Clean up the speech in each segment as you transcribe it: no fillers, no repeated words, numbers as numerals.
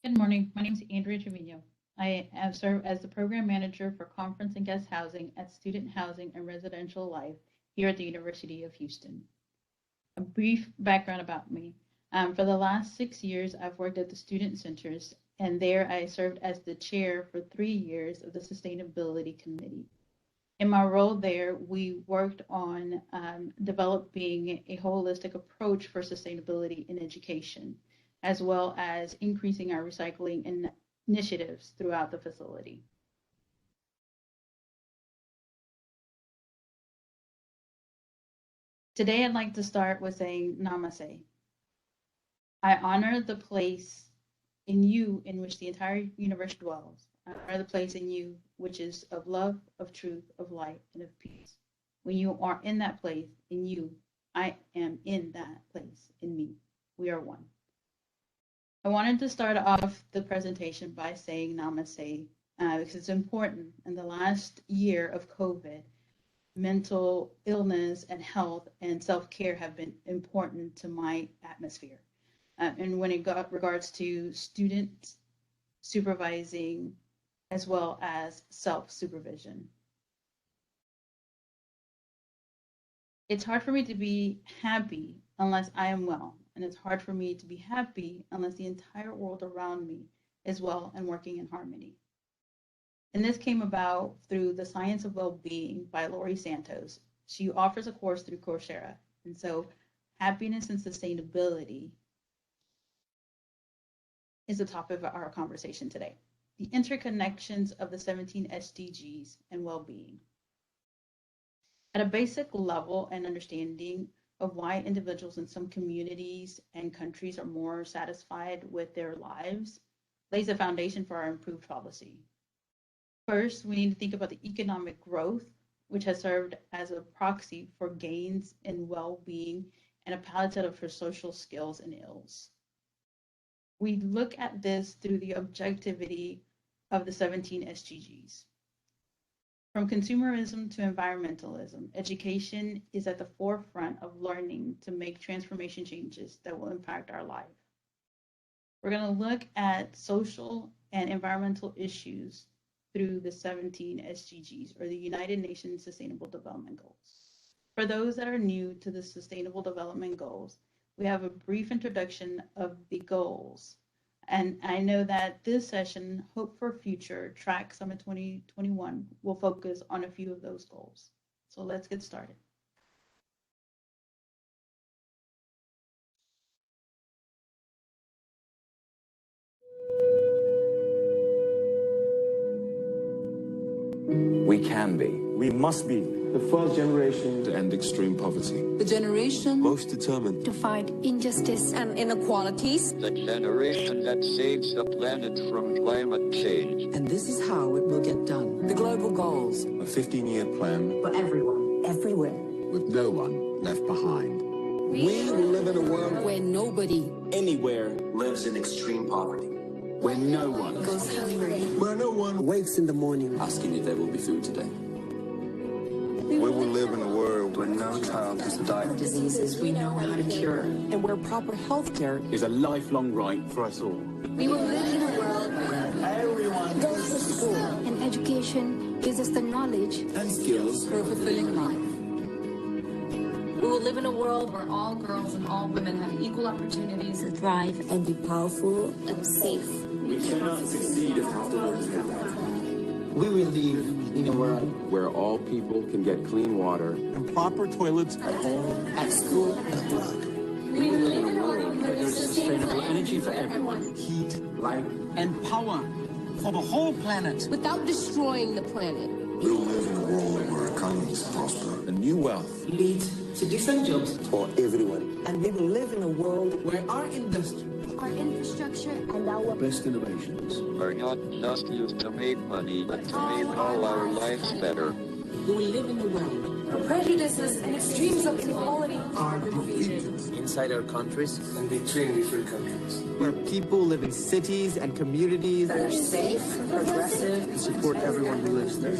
Good morning. My name is Andrea Trevino. I have served as the program manager for conference and guest housing at Student Housing and Residential Life here at the University of Houston. A brief background about me. For the last 6 years, I've worked at the student centers, and there I served as the chair for 3 years of the Sustainability Committee. In my role there, we worked on developing a holistic approach for sustainability in education, as well as increasing our recycling initiatives throughout the facility. Today, I'd like to start with saying namaste. I honor the place in you in which the entire universe dwells. I honor the place in you which is of love, of truth, of light, and of peace. When you are in that place in you, I am in that place in me. We are one. I wanted to start off the presentation by saying namaste because it's important. In the last year of COVID, mental illness and health and self-care have been important to my atmosphere. And when it regards to students supervising as well as self-supervision. It's hard for me to be happy unless I am well. And it's hard for me to be happy unless the entire world around me is well and working in harmony. And this came about through The Science of Well-Being by Laurie Santos. She offers a course through Coursera. And so happiness and sustainability is the topic of our conversation today. The interconnections of the 17 SDGs and well-being. At a basic level and understanding of why individuals in some communities and countries are more satisfied with their lives lays a foundation for our improved policy. First, we need to think about the economic growth, which has served as a proxy for gains in well-being and a palliative for social skills and ills. We look at this through the objectivity of the 17 SDGs. From consumerism to environmentalism, education is at the forefront of learning to make transformation changes that will impact our life. We're going to look at social and environmental issues through the 17 SDGs, or the United Nations Sustainable Development Goals. For those that are new to the Sustainable Development Goals, we have a brief introduction of the goals. And I know that this session, Hope for Future Track Summit 2021, will focus on a few of those goals. So let's get started. We can be. We must be the first generation to end extreme poverty. The generation most determined to fight injustice and inequalities. The generation that saves the planet from climate change. And this is how it will get done. The global goals. A 15-year plan For everyone, everywhere. With no one left behind. We will live in a world where nobody anywhere lives in extreme poverty. where no one goes hungry. where no one wakes in the morning Asking if there will be food today. We will live in a world Where no child has to die. Diseases we know how to cure. and where proper health care is a lifelong right for us all. We will live in a world where everyone goes to school and education gives us the knowledge And skills for a fulfilling life. We will live in a world where all girls and all women have equal opportunities to thrive And be powerful. and safe. We cannot succeed if afterwards we lack. We will live in a world Where all people can get clean water and proper toilets at home, at school, and at work. We will live in a world where there's Sustainable energy for everyone. heat, light. And power for the whole planet. without destroying the planet. We will live in a world where economies prosper. And new wealth Lead to different jobs. for everyone. And we will live in a world Where our industry, Our infrastructure and our Best innovations. Are not just used to make money, but to make all our lives better. we will live in a world Prejudices and extremes of inequality Are defeated. Inside our countries and between different countries. Where people live in cities and communities that are safe, progressive, and support everyone who lives there.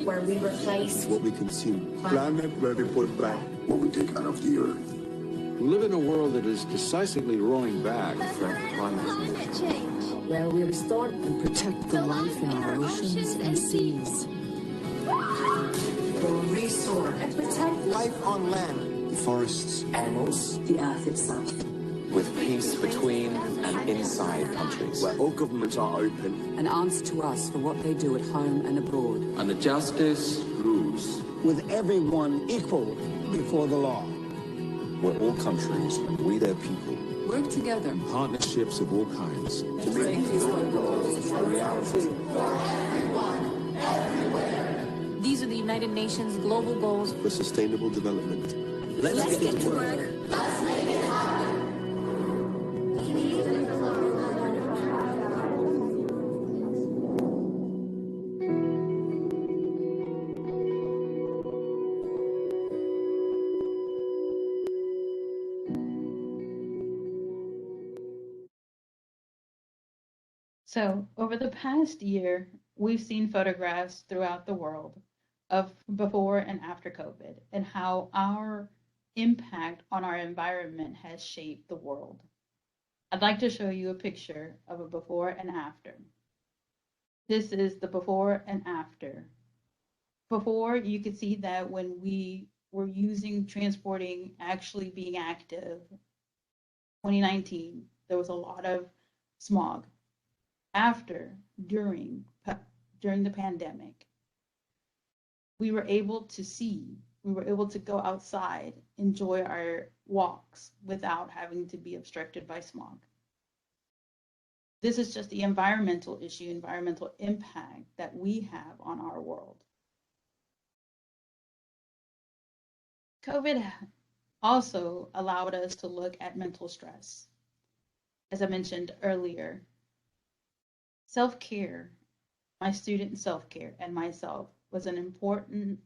where we replace what we consume. Planet where we put back what we take out of the earth. We live in a world that is decisively rolling back from Climate change. Where we restore and protect the life in our oceans and seas. We'll restore and protect Life on land. The forests, Animals, the earth itself. With peace between and inside countries. Where all governments are open. An answer to us for what they do at home and abroad. And the justice rules. With everyone equal before the law. where all countries and we their people work together. Partnerships of all kinds. To make these goals a reality. These are the United Nations global goals for sustainable development. Let's get to work. Let's make it happen. So over the past year, we've seen photographs throughout the world of before and after COVID and how our impact on our environment has shaped the world. I'd like to show you a picture of a before and after. This is the before and after. Before, you could see that when we were using transporting, actually being active, 2019, there was a lot of smog. After, during the pandemic, we were able to see, we were able to go outside, enjoy our walks without having to be obstructed by smog. This is just the environmental issue, environmental impact that we have on our world. COVID also allowed us to look at mental stress. As I mentioned earlier, self-care, my student self-care and myself was an important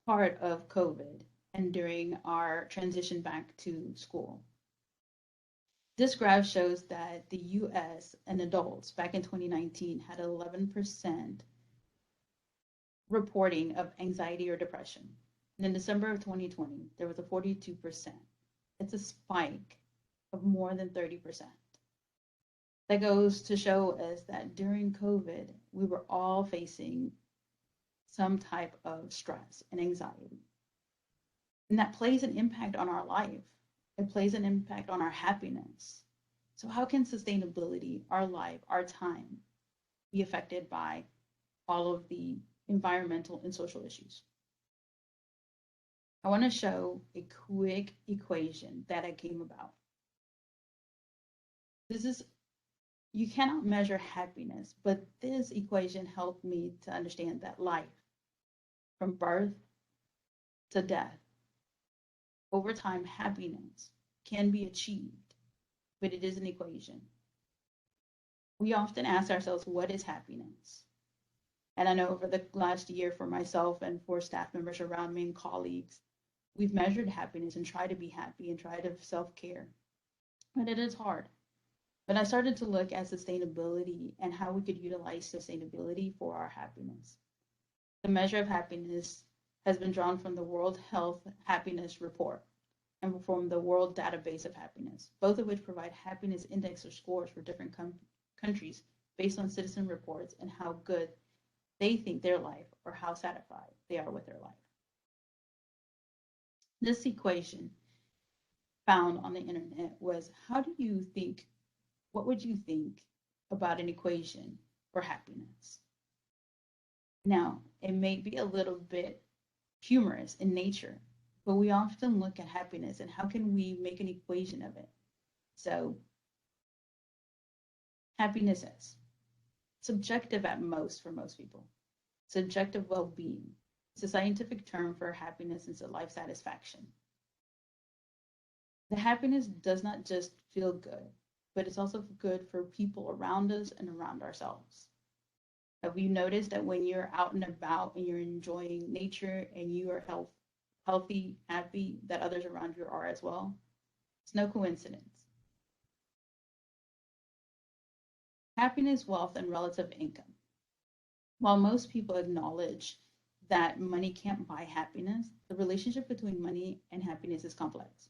part of COVID and during our transition back to school. This graph shows that the US and adults back in 2019 had 11% reporting of anxiety or depression. And in December of 2020, there was a 42%. It's a spike of more than 30%. That goes to show us that during COVID, we were all facing some type of stress and anxiety. And that plays an impact on our life. It plays an impact on our happiness. So how can sustainability, our life, our time, be affected by all of the environmental and social issues? I want to show a quick equation that I came about. You cannot measure happiness, but this equation helped me to understand that life, from birth to death, over time, happiness can be achieved, but it is an equation. We often ask ourselves, what is happiness? And I know over the last year for myself and for staff members around me and colleagues, we've measured happiness and tried to be happy and tried to self-care, but it is hard. But I started to look at sustainability and how we could utilize sustainability for our happiness. The measure of happiness has been drawn from the World Health Happiness Report and from the World Database of Happiness, both of which provide happiness index or scores for different countries based on citizen reports and how good they think their life or how satisfied they are with their life. This equation found on the internet was, what would you think about an equation for happiness? Now, it may be a little bit humorous in nature, but we often look at happiness and how can we make an equation of it? So, happiness is subjective at most for most people. Subjective well-being. It's a scientific term for happiness and life satisfaction. The happiness does not just feel good, but it's also good for people around us and around ourselves. Have you noticed that when you're out and about and you're enjoying nature and you are healthy, happy, that others around you are as well? It's no coincidence. Happiness, wealth, and relative income. While most people acknowledge that money can't buy happiness, the relationship between money and happiness is complex.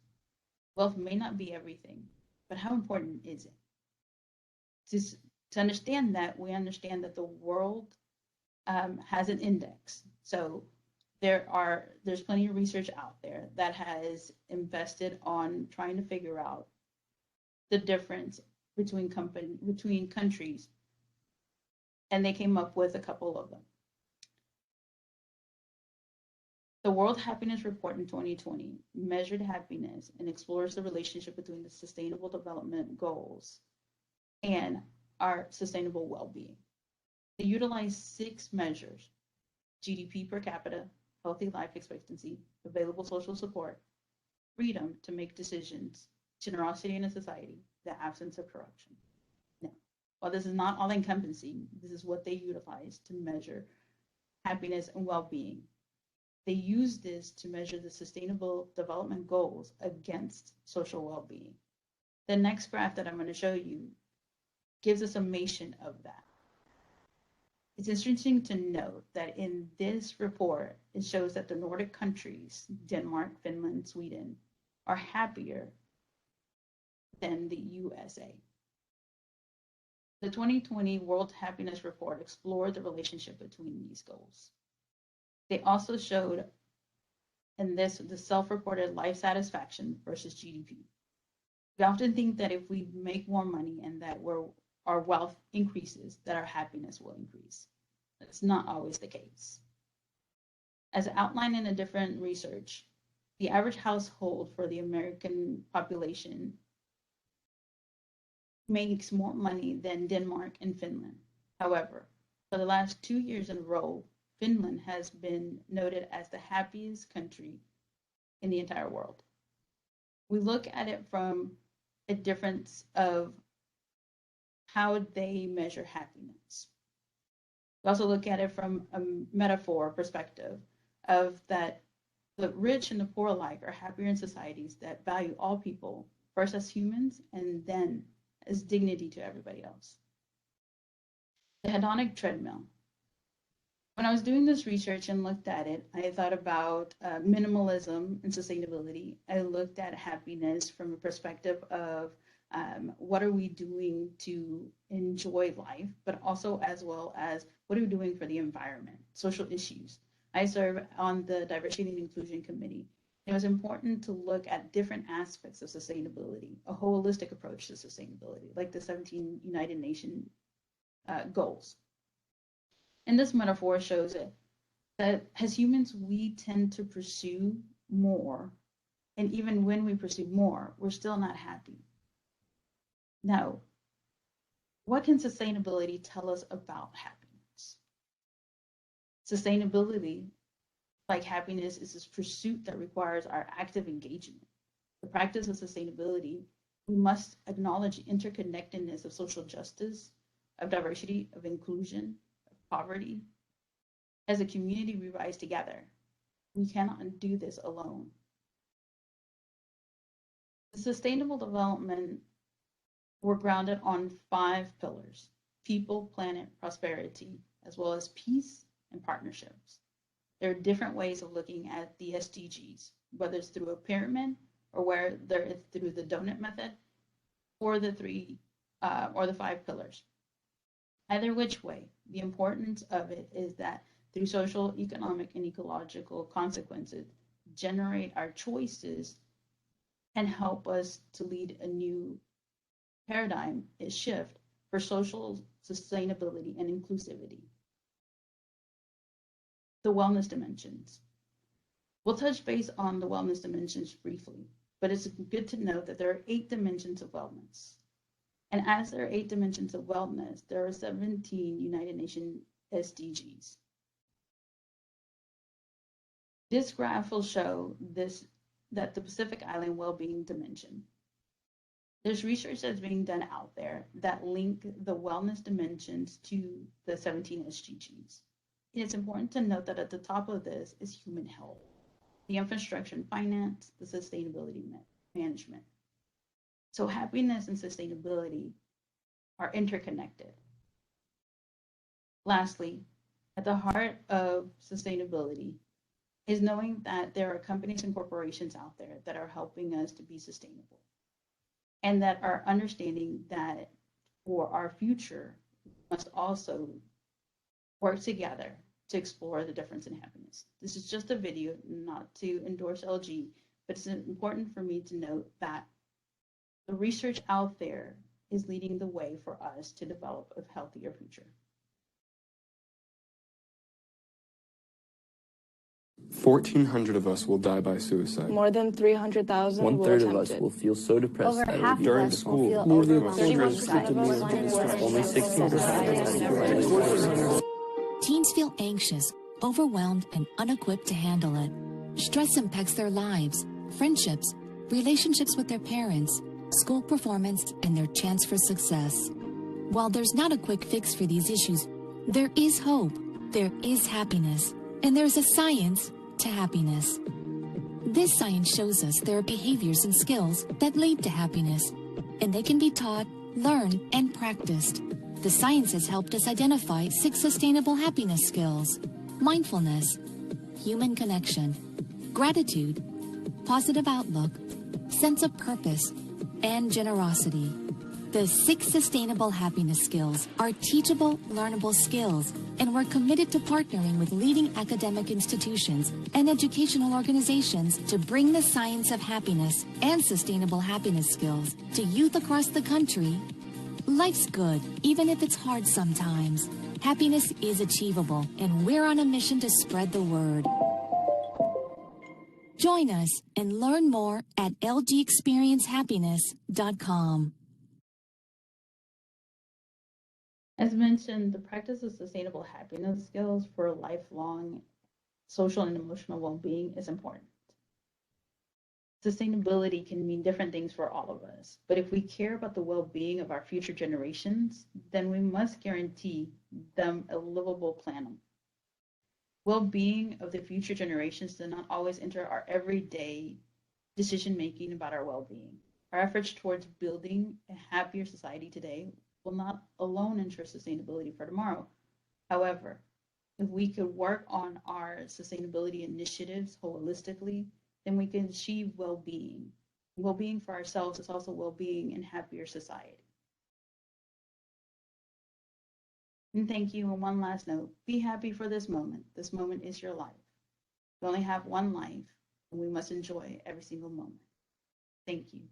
Wealth may not be everything, but how important is it? To understand that, we understand that the world has an index. So there's plenty of research out there that has invested on trying to figure out the difference between countries, and they came up with a couple of them. The World Happiness Report in 2020 measured happiness and explores the relationship between the Sustainable Development Goals and our sustainable well-being. They utilize 6 measures: GDP per capita, healthy life expectancy, available social support, freedom to make decisions, generosity in a society, the absence of corruption. Now, while this is not all-encompassing, this is what they utilize to measure happiness and well-being. They use this to measure the Sustainable Development Goals against social well-being. The next graph that I'm going to show you gives a summation of that. It's interesting to note that in this report, it shows that the Nordic countries, Denmark, Finland, Sweden, are happier than the USA. The 2020 World Happiness Report explored the relationship between these goals. They also showed in this the self-reported life satisfaction versus GDP. We often think that if we make more money and that our wealth increases, that our happiness will increase. That's not always the case. As outlined in a different research, the average household for the American population makes more money than Denmark and Finland. However, for the last 2 years in a row, Finland has been noted as the happiest country in the entire world. We look at it from a difference of how they measure happiness. We also look at it from a metaphor perspective of that the rich and the poor alike are happier in societies that value all people first as humans and then as dignity to everybody else. The hedonic treadmill. When I was doing this research and looked at it, I thought about minimalism and sustainability. I looked at happiness from a perspective of what are we doing to enjoy life, but also as well as what are we doing for the environment, social issues. I serve on the Diversity and Inclusion Committee. It was important to look at different aspects of sustainability, a holistic approach to sustainability, like the 17 United Nations goals. And this metaphor shows it that as humans, we tend to pursue more. And even when we pursue more, we're still not happy. Now, what can sustainability tell us about happiness? Sustainability, like happiness, is this pursuit that requires our active engagement. The practice of sustainability, we must acknowledge the interconnectedness of social justice, of diversity, of inclusion, poverty. As a community, we rise together. We cannot do this alone. The sustainable development were grounded on 5 pillars: people, planet, prosperity, as well as peace and partnerships. There are different ways of looking at the SDGs, whether it's through a pyramid or whether it's through the donut method or the 5 pillars. Either which way, the importance of it is that through social, economic, and ecological consequences, generate our choices and help us to lead a new paradigm, a shift for social sustainability and inclusivity. The wellness dimensions. We'll touch base on the wellness dimensions briefly, but it's good to note that there are 8 dimensions of wellness. And as there are 8 dimensions of wellness, there are 17 United Nations SDGs. This graph will show that the Pacific Island well-being dimension. There's research that's being done out there that link the wellness dimensions to the 17 SDGs. And it's important to note that at the top of this is human health, the infrastructure and finance, the sustainability management. So happiness and sustainability are interconnected. Lastly, at the heart of sustainability is knowing that there are companies and corporations out there that are helping us to be sustainable, and that are understanding that for our future, we must also work together to explore the difference in happiness. This is just a video, not to endorse LG, but it's important for me to note that the research out there is leading the way for us to develop a healthier future. 1,400 of us will die by suicide. More than 300,000 will One-third of attempt us it. will feel so depressed Over that it half will of during us school. will feel More than overwhelmed. 31% Only 16%. Teens feel anxious, overwhelmed, and unequipped to handle it. Stress impacts their lives, friendships, relationships with their parents, school performance, and their chance for success. While there's not a quick fix for these issues, there is hope, there is happiness, and there's a science to happiness. This science shows us there are behaviors and skills that lead to happiness, and they can be taught, learned, and practiced. The science has helped us identify 6 sustainable happiness skills: mindfulness, human connection, gratitude, positive outlook, sense of purpose, and generosity. The 6 sustainable happiness skills are teachable, learnable skills, and we're committed to partnering with leading academic institutions and educational organizations to bring the science of happiness and sustainable happiness skills to youth across the country. Life's good, even if it's hard sometimes. Happiness is achievable, and we're on a mission to spread the word. Join us and learn more at lgexperiencehappiness.com. As mentioned, the practice of sustainable happiness skills for lifelong social and emotional well-being is important. Sustainability can mean different things for all of us, but if we care about the well-being of our future generations, then we must guarantee them a livable planet. Well-being of the future generations does not always enter our everyday decision-making about our well-being. Our efforts towards building a happier society today will not alone ensure sustainability for tomorrow. However, if we could work on our sustainability initiatives holistically, then we can achieve well-being. Well-being for ourselves is also well-being in happier society. And thank you. And one last note, be happy for this moment. This moment is your life. We only have one life, and we must enjoy every single moment. Thank you.